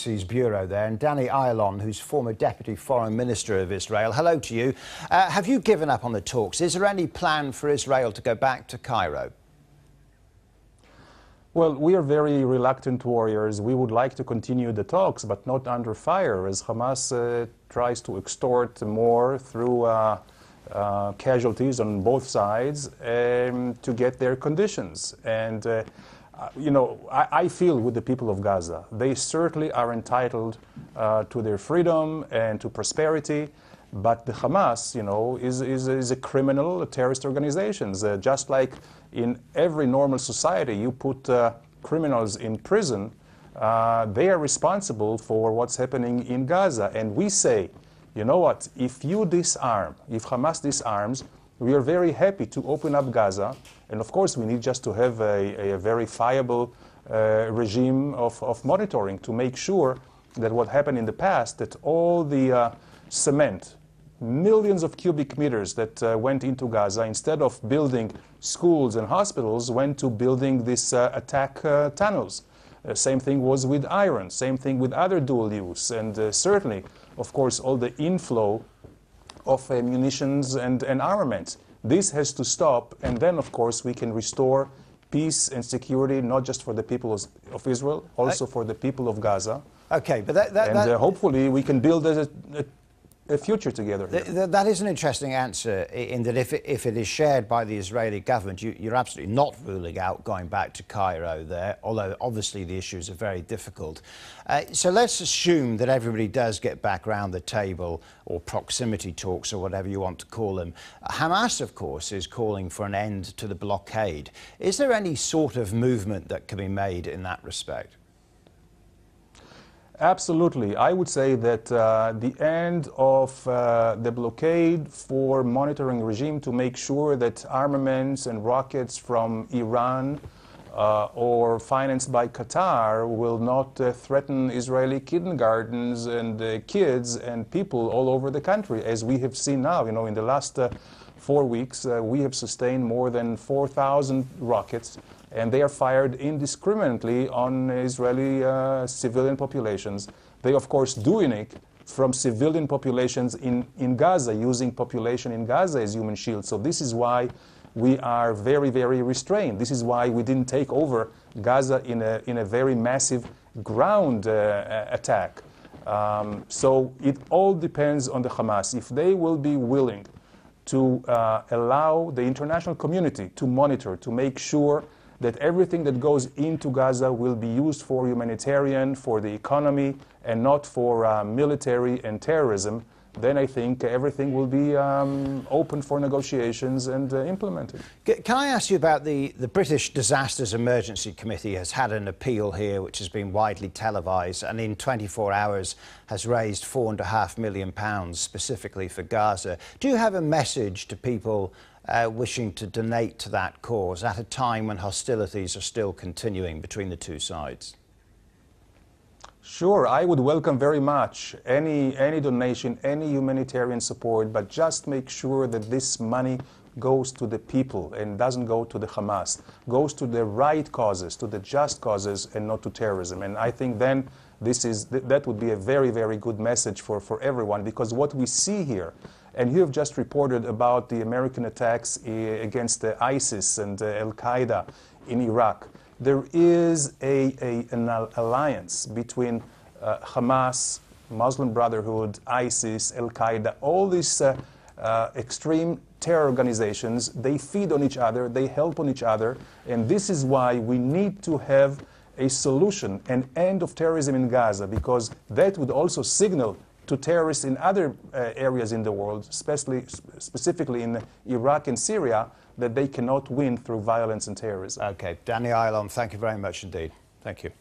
Bureau there, and Danny Ayalon, who's former Deputy Foreign Minister of Israel. Hello to you. Have you given up on the talks? Is there any plan for Israel to go back to Cairo? Well, we are very reluctant warriors. We would like to continue the talks, but not under fire, as Hamas tries to extort more through casualties on both sides to get their conditions. And you know, I feel with the people of Gaza. They certainly are entitled to their freedom and to prosperity, but the Hamas, you know, is a criminal, a terrorist organization. Just like in every normal society, you put criminals in prison, they are responsible for what's happening in Gaza. And we say, you know what, if you disarm, if Hamas disarms, we are very happy to open up Gaza, and of course we need just to have a verifiable regime of monitoring to make sure that what happened in the past, that all the cement, millions of cubic meters that went into Gaza, instead of building schools and hospitals, went to building these attack tunnels. Same thing was with iron, same thing with other dual use, and certainly, of course, all the inflow of munitions and armaments. This has to stop, and then, of course, we can restore peace and security, not just for the people of Israel, also for the people of Gaza. Okay, but hopefully we can build a future together. That is an interesting answer, in that if it is shared by the Israeli government, you're absolutely not ruling out going back to Cairo there, although obviously the issues are very difficult. So let's assume that everybody does get back around the table, or proximity talks, or whatever you want to call them. Hamas, of course, is calling for an end to the blockade. Is there any sort of movement that can be made in that respect? Absolutely. I would say that the end of the blockade for monitoring regime to make sure that armaments and rockets from Iran or financed by Qatar will not threaten Israeli kindergartens and kids and people all over the country, as we have seen now. You know, in the last 4 weeks, we have sustained more than 4,000 rockets, and they are fired indiscriminately on Israeli civilian populations. They, of course, doing it from civilian populations in Gaza, using population in Gaza as human shield. So this is why we are very, very restrained. This is why we didn't take over Gaza in a very massive ground attack. So it all depends on the Hamas. If they will be willing to allow the international community to monitor, to make sure that everything that goes into Gaza will be used for humanitarian, for the economy, and not for military and terrorism, then I think everything will be open for negotiations and implemented. Can I ask you about the British Disasters Emergency Committee has had an appeal here which has been widely televised, and in 24 hours has raised £4.5 million specifically for Gaza. Do you have a message to people wishing to donate to that cause at a time when hostilities are still continuing between the two sides? Sure, I would welcome very much any donation, any humanitarian support, but just make sure that this money goes to the people and doesn't go to the Hamas, goes to the right causes, to the just causes, and not to terrorism. And I think then that would be a very, very good message for everyone, because what we see here, and you have just reported about the American attacks against ISIS and Al-Qaeda in Iraq. There is an alliance between Hamas, Muslim Brotherhood, ISIS, Al-Qaeda, all these extreme terror organizations. They feed on each other, they help on each other, and this is why we need to have a solution, an end of terrorism in Gaza, because that would also signal to terrorists in other areas in the world, specifically in Iraq and Syria, that they cannot win through violence and terrorism. Okay, Danny Ayalon, thank you very much indeed. Thank you.